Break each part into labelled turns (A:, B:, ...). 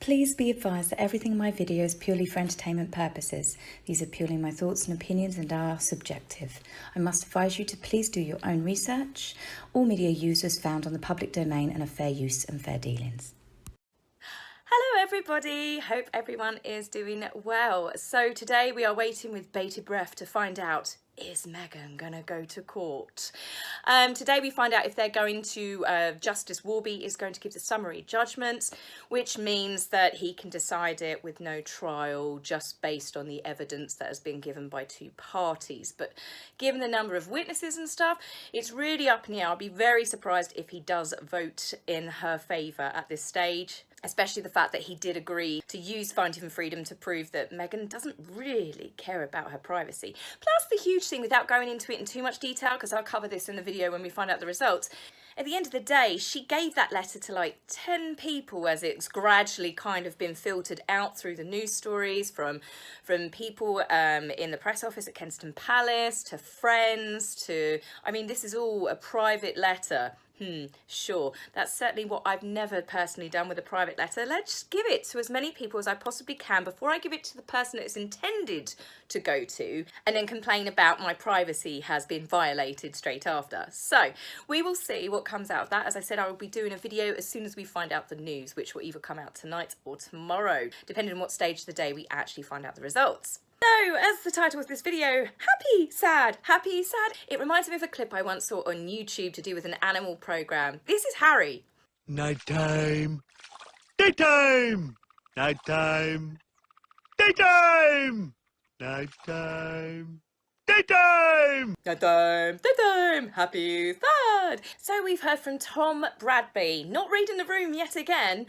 A: Please be advised that everything in my video is purely for entertainment purposes. These are purely my thoughts and opinions and are subjective. I must advise you to please do your own research. All media used is found on the public domain and are fair use and fair dealings.
B: Hello everybody, hope everyone is doing well. So today we are waiting with bated breath to find out, is Meghan gonna go to court? Today we find out if they're going to, Justice Warby is going to give the summary judgment, which means that he can decide it with no trial, just based on the evidence that has been given by two parties. But given the number of witnesses and stuff, it's really up in the air. I'll be very surprised if he does vote in her favour at this stage. Especially the fact that he did agree to use finding freedom to prove that Meghan doesn't really care about her privacy. Plus the huge thing, without going into it in too much detail, because I'll cover this in the video when we find out the results, at the end of the day, she gave that letter to like 10 people as it's gradually kind of been filtered out through the news stories from people in the press office at Kensington Palace, to friends, to, I mean, this is all a private letter. Sure, that's certainly what I've never personally done with a private letter. Let's give it to as many people as I possibly can before I give it to the person it's intended to go to, and then complain about my privacy has been violated straight after. So we will see what comes out of that. As I said, I will be doing a video as soon as we find out the news, which will either come out tonight or tomorrow, depending on what stage of the day we actually find out the results. So, as the title of this video, happy, sad, happy, sad. It reminds me of a clip I once saw on YouTube to do with an animal program. This is Harry.
C: Nighttime, daytime, nighttime, daytime, nighttime, daytime.
B: Daytime, daytime, happy, sad. So we've heard from Tom Bradby, not reading the room yet again.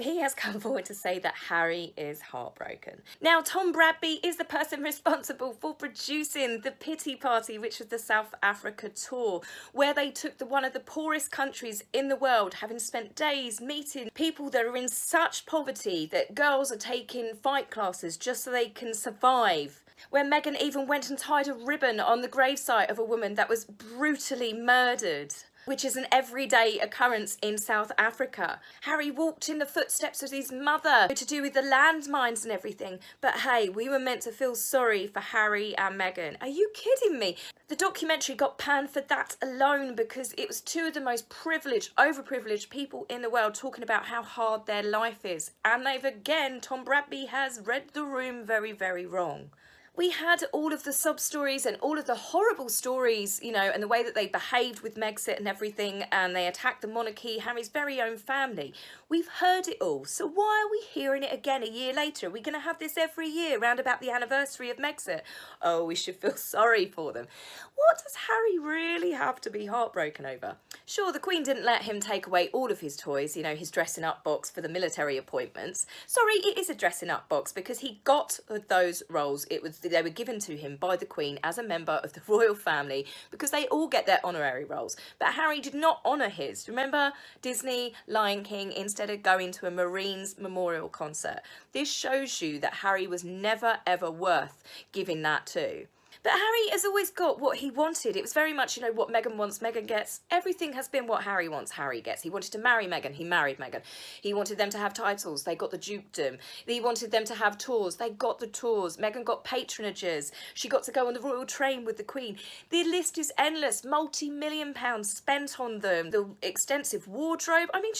B: He has come forward to say that Harry is heartbroken. Now, Tom Bradby is the person responsible for producing the Pity Party, which was the South Africa tour, where they took one of the poorest countries in the world, having spent days meeting people that are in such poverty that girls are taking fight classes just so they can survive. Where Meghan even went and tied a ribbon on the gravesite of a woman that was brutally murdered, which is an everyday occurrence in South Africa. Harry walked in the footsteps of his mother to do with the landmines and everything. But hey, we were meant to feel sorry for Harry and Meghan. Are you kidding me? The documentary got panned for that alone because it was two of the most privileged, overprivileged people in the world talking about how hard their life is. And they've again, Tom Bradby has read the room very, very wrong. We had all of the sub-stories and all of the horrible stories, you know, and the way that they behaved with MEGXIT and everything, and they attacked the monarchy, Harry's very own family. We've heard it all, so why are we hearing it again a year later? Are we going to have this every year, round about the anniversary of MEGXIT? Oh, we should feel sorry for them. What does Harry really have to be heartbroken over? Sure, the Queen didn't let him take away all of his toys, you know, his dressing up box for the military appointments. Sorry, it is a dressing up box because he got those roles. They were given to him by the Queen as a member of the royal family because they all get their honorary roles. But Harry did not honour his. Remember Disney, Lion King, instead of going to a Marines memorial concert. This shows you that Harry was never ever worth giving that to. But Harry has always got what he wanted. It was very much, you know, what Meghan wants, Meghan gets. Everything has been what Harry wants, Harry gets. He wanted to marry Meghan, he married Meghan. He wanted them to have titles, they got the dukedom. He wanted them to have tours, they got the tours. Meghan got patronages. She got to go on the royal train with the Queen. The list is endless. Multi-million pounds spent on them. The extensive wardrobe. I mean,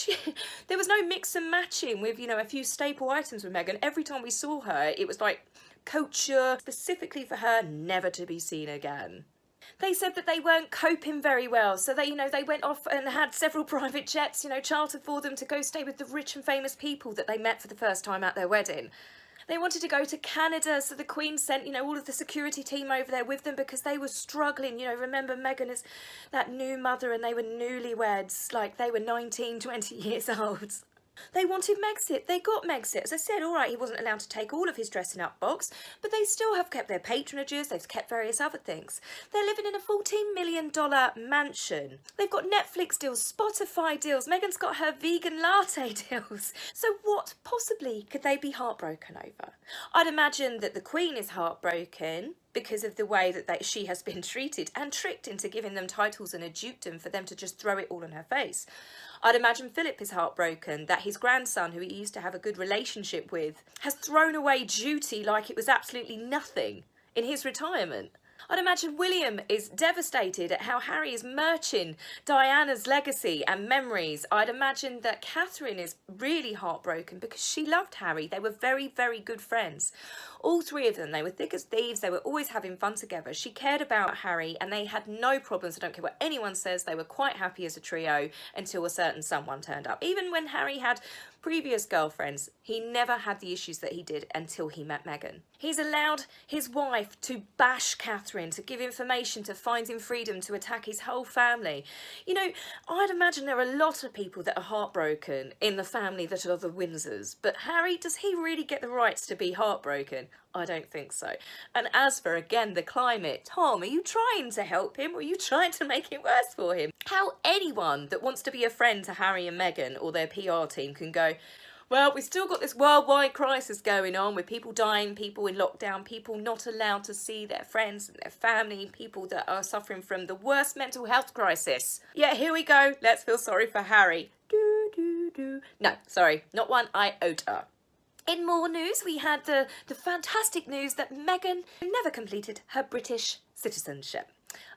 B: there was no mix and matching with, you know, a few staple items with Meghan. Every time we saw her, it was like couture specifically for her, never to be seen again. They said that they weren't coping very well, so they, you know, they went off and had several private jets, you know, chartered for them to go stay with the rich and famous people that they met for the first time at their wedding. They wanted to go to Canada, so the Queen sent, you know, all of the security team over there with them because they were struggling. You know, remember Meghan is that new mother and they were newlyweds, like they were 19, 20 years old. They wanted MEGXIT, they got MEGXIT. As I said, all right, he wasn't allowed to take all of his dressing up box, but they still have kept their patronages, they've kept various other things. They're living in a $14 million mansion. They've got Netflix deals, Spotify deals, Meghan's got her vegan latte deals. So what possibly could they be heartbroken over? I'd imagine that the Queen is heartbroken because of the way that she has been treated and tricked into giving them titles and a dukedom for them to just throw it all on her face. I'd imagine Philip is heartbroken that his grandson, who he used to have a good relationship with, has thrown away duty like it was absolutely nothing in his retirement. I'd imagine William is devastated at how Harry is merching Diana's legacy and memories. I'd imagine that Catherine is really heartbroken because she loved Harry. They were very, very good friends. All three of them, they were thick as thieves. They were always having fun together. She cared about Harry and they had no problems. I don't care what anyone says. They were quite happy as a trio until a certain someone turned up. Even when Harry had previous girlfriends, he never had the issues that he did until he met Meghan. He's allowed his wife to bash Catherine, to give information, to find him freedom, to attack his whole family. You know, I'd imagine there are a lot of people that are heartbroken in the family that are the Windsors. But Harry, does he really get the rights to be heartbroken? I don't think so. And as for, again, the climate, Tom, are you trying to help him or are you trying to make it worse for him? How anyone that wants to be a friend to Harry and Meghan or their PR team can go, well, we've still got this worldwide crisis going on with people dying, people in lockdown, people not allowed to see their friends and their family, people that are suffering from the worst mental health crisis. Yeah, here we go. Let's feel sorry for Harry. No, sorry, not one iota. In more news, we had the fantastic news that Meghan never completed her British citizenship.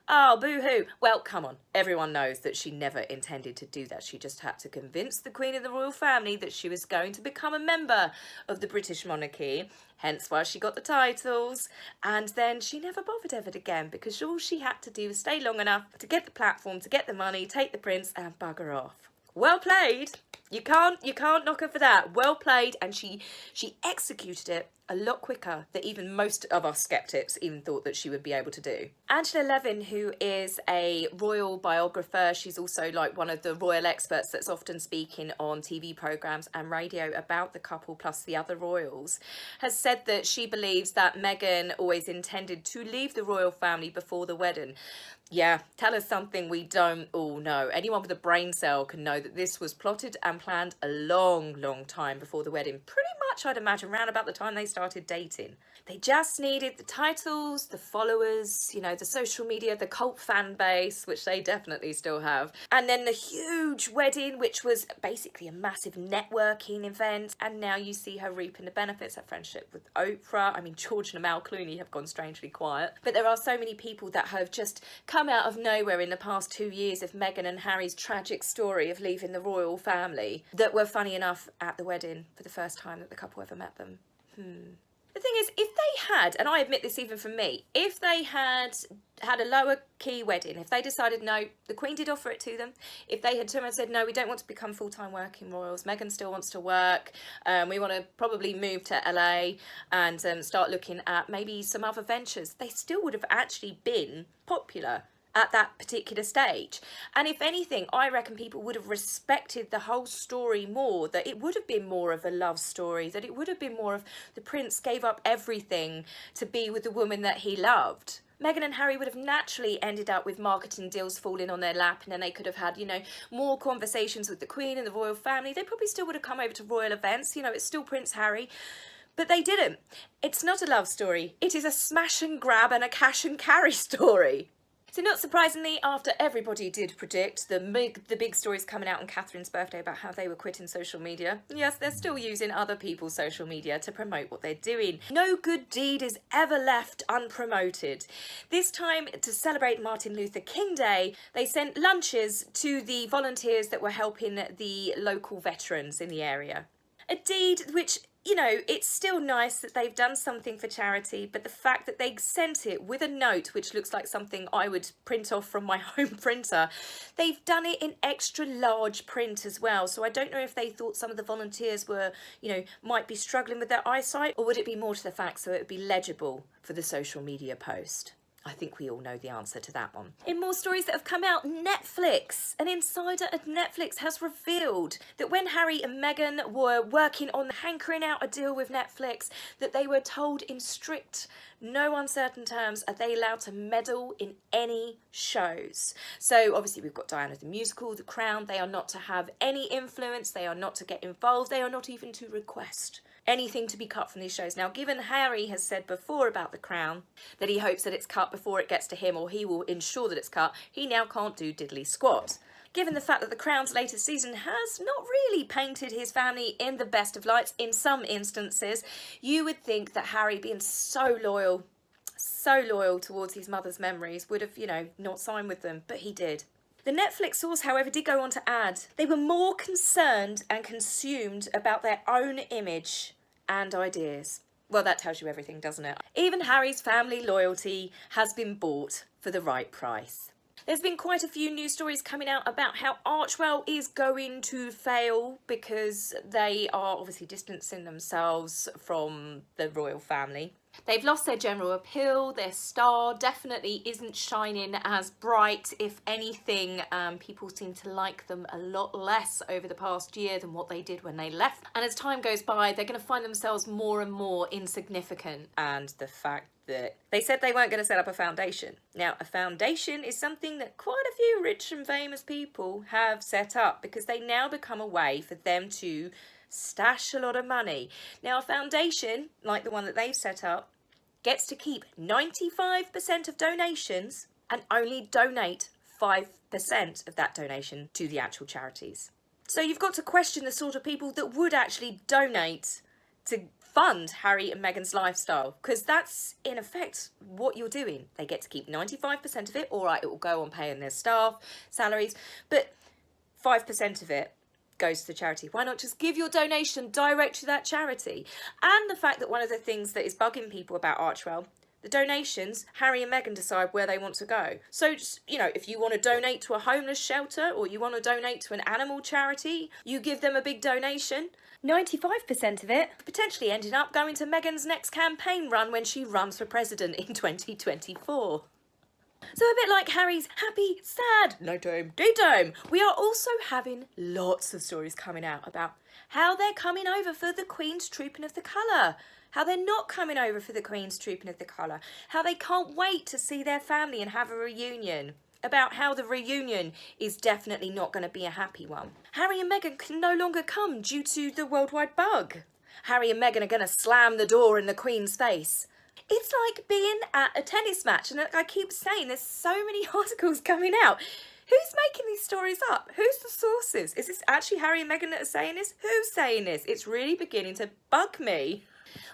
B: Oh, boo-hoo. Well, come on. Everyone knows that she never intended to do that. She just had to convince the Queen of the Royal Family that she was going to become a member of the British monarchy, hence why she got the titles, and then she never bothered ever again because all she had to do was stay long enough to get the platform, to get the money, take the prince and bugger off. Well played. You can't knock her for that. Well played, and she executed it a lot quicker than even most of us skeptics even thought that she would be able to do. Angela Levin, who is a royal biographer, she's also like one of the royal experts that's often speaking on TV programmes and radio about the couple plus the other royals, has said that she believes that Meghan always intended to leave the royal family before the wedding. Yeah, tell us something we don't all know. Anyone with a brain cell can know that this was plotted and planned a long, long time before the wedding. Pretty much, I'd imagine, around about the time they started dating. They just needed the titles, the followers, you know, the social media, the cult fan base, which they definitely still have. And then the huge wedding, which was basically a massive networking event. And now you see her reaping the benefits, her friendship with Oprah. I mean, George and Amal Clooney have gone strangely quiet. But there are so many people that have just come out of nowhere in the past 2 years of Meghan and Harry's tragic story of leaving the royal family that were funny enough at the wedding for the first time that the couple ever met them. The thing is, if they had, and I admit this even from me, if they had a lower key wedding, if they decided no, the Queen did offer it to them, if they had turned around and said no, we don't want to become full-time working royals, Meghan still wants to work, we want to probably move to LA and start looking at maybe some other ventures, they still would have actually been popular at that particular stage. And if anything, I reckon people would have respected the whole story more, that it would have been more of a love story, that it would have been more of the prince gave up everything to be with the woman that he loved. Meghan and Harry would have naturally ended up with marketing deals falling on their lap, and then they could have had, you know, more conversations with the Queen and the royal family. They probably still would have come over to royal events, you know, it's still Prince Harry. But they didn't. It's not a love story. It is a smash and grab and a cash and carry story. So not surprisingly, after everybody did predict the big stories coming out on Catherine's birthday about how they were quitting social media, yes, they're still using other people's social media to promote what they're doing. No good deed is ever left unpromoted. This time, to celebrate Martin Luther King Day, they sent lunches to the volunteers that were helping the local veterans in the area. A deed which, you know, it's still nice that they've done something for charity, but the fact that they sent it with a note, which looks like something I would print off from my home printer, they've done it in extra large print as well. So I don't know if they thought some of the volunteers were, you know, might be struggling with their eyesight, or would it be more to the fact so it would be legible for the social media post? I think we all know the answer to that one. In more stories that have come out, Netflix. An insider at Netflix has revealed that when Harry and Meghan were working on hankering out a deal with Netflix, that they were told in strict, no uncertain terms, are they allowed to meddle in any shows. So obviously we've got Diana the Musical, The Crown. They are not to have any influence. They are not to get involved. They are not even to request anything to be cut from these shows. Now, given Harry has said before about The Crown that he hopes that it's cut before it gets to him, or he will ensure that it's cut, he now can't do diddly squat. Given the fact that The Crown's latest season has not really painted his family in the best of lights in some instances, you would think that Harry, being so loyal towards his mother's memories, would have, not signed with them, but he did. The Netflix source, however, did go on to add, they were more concerned and consumed about their own image and ideas. Well, that tells you everything, doesn't it? Even Harry's family loyalty has been bought for the right price. There's been quite a few news stories coming out about how Archewell is going to fail because they are obviously distancing themselves from the royal family. They've lost their general appeal, their star definitely isn't shining as bright. If anything, people seem to like them a lot less over the past year than what they did when they left. And as time goes by, they're going to find themselves more and more insignificant. And the fact that they said they weren't going to set up a foundation. Now, a foundation is something that quite a few rich and famous people have set up because they now become a way for them to stash a lot of money. Now, a foundation, like the one that they've set up, gets to keep 95% of donations and only donate 5% of that donation to the actual charities. So you've got to question the sort of people that would actually donate to fund Harry and Meghan's lifestyle, because that's in effect what you're doing. They get to keep 95% of it. All right, it will go on paying their staff salaries, but 5% of it goes to the charity. Why not just give your donation direct to that charity? And the fact that one of the things that is bugging people about Archewell, the donations, Harry and Meghan decide where they want to go. So, just, if you want to donate to a homeless shelter or you want to donate to an animal charity, you give them a big donation. 95% of it potentially ending up going to Meghan's next campaign run when she runs for president in 2024. So a bit like Harry's happy, sad, nighttime, daytime, we are also having lots of stories coming out about how they're coming over for the Queen's Trooping of the Colour, how they're not coming over for the Queen's Trooping of the Colour, how they can't wait to see their family and have a reunion, about how the reunion is definitely not going to be a happy one. Harry and Meghan can no longer come due to the worldwide bug. Harry and Meghan are going to slam the door in the Queen's face. It's like being at a tennis match, and I keep saying there's so many articles coming out. Who's making these stories up? Who's the sources? Is this actually Harry and Meghan that are saying this? Who's saying this? It's really beginning to bug me.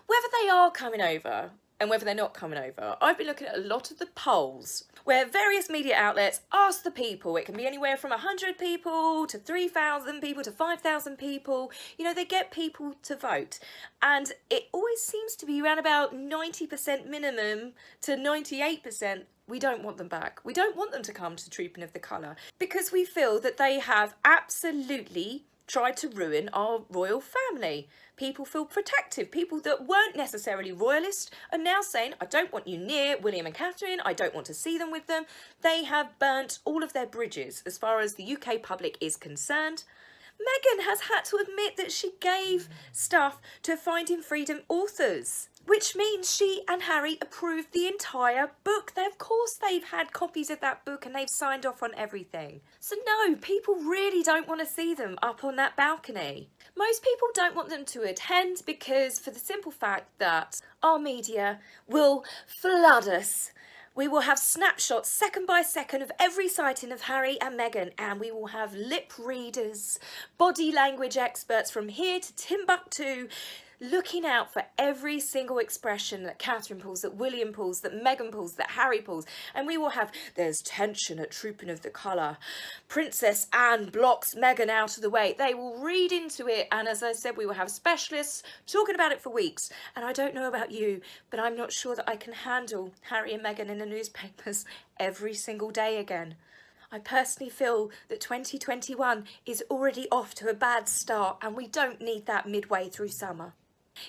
B: Whether they are coming over and whether they're not coming over, I've been looking at a lot of the polls where various media outlets ask the people. It can be anywhere from 100 people to 3,000 people to 5,000 people. They get people to vote. And it always seems to be around about 90% minimum to 98%. We don't want them back. We don't want them to come to Trooping of the Colour because we feel that they have absolutely tried to ruin our royal family. People feel protective. People that weren't necessarily royalist are now saying, I don't want you near William and Catherine. I don't want to see them with them. They have burnt all of their bridges as far as the UK public is concerned. Meghan has had to admit that she gave stuff to Finding Freedom authors, which means she and Harry approved the entire book. Of course they've had copies of that book and they've signed off on everything. So no, people really don't want to see them up on that balcony. Most people don't want them to attend because for the simple fact that our media will flood us. We will have snapshots second by second of every sighting of Harry and Meghan, and we will have lip readers, body language experts from here to Timbuktu, looking out for every single expression that Catherine pulls, that William pulls, that Meghan pulls, that Harry pulls. And we will have, there's tension at Trooping of the Colour. Princess Anne blocks Meghan out of the way. They will read into it. And as I said, we will have specialists talking about it for weeks. And I don't know about you, but I'm not sure that I can handle Harry and Meghan in the newspapers every single day again. I personally feel that 2021 is already off to a bad start and we don't need that midway through summer.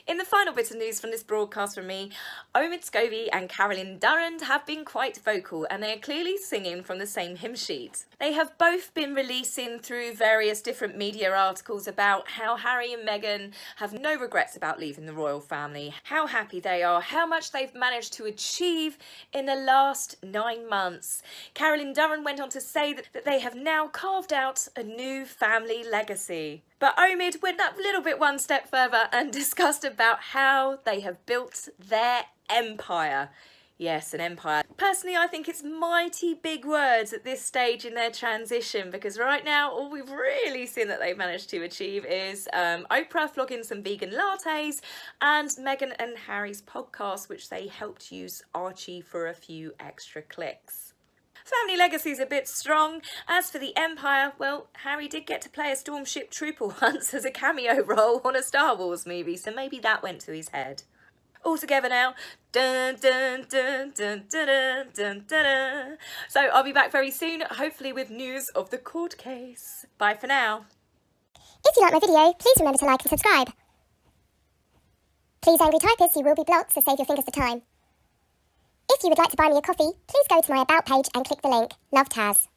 B: In the final bit of news from this broadcast from me, Omid Scobie and Carolyn Durand have been quite vocal and they are clearly singing from the same hymn sheet. They have both been releasing through various different media articles about how Harry and Meghan have no regrets about leaving the royal family, how happy they are, how much they've managed to achieve in the last 9 months. Carolyn Durand went on to say that they have now carved out a new family legacy. But Omid went that little bit one step further and discussed about how they have built their empire. Yes, an empire. Personally, I think it's mighty big words at this stage in their transition, because right now all we've really seen that they've managed to achieve is Oprah flogging some vegan lattes and Meghan and Harry's podcast, which they helped use Archie for a few extra clicks. Family legacy's a bit strong. As for the Empire, well, Harry did get to play a Stormship Trooper once as a cameo role on a Star Wars movie, so maybe that went to his head. All together now. Dun, dun, dun, dun, dun, dun, dun, dun. So I'll be back very soon, hopefully with news of the court case. Bye for now.
D: If you like my video, please remember to like and subscribe. Please, angry typists, you will be blocked, so save your fingers the time. If you would like to buy me a coffee, please go to my About page and click the link. Love, Taz.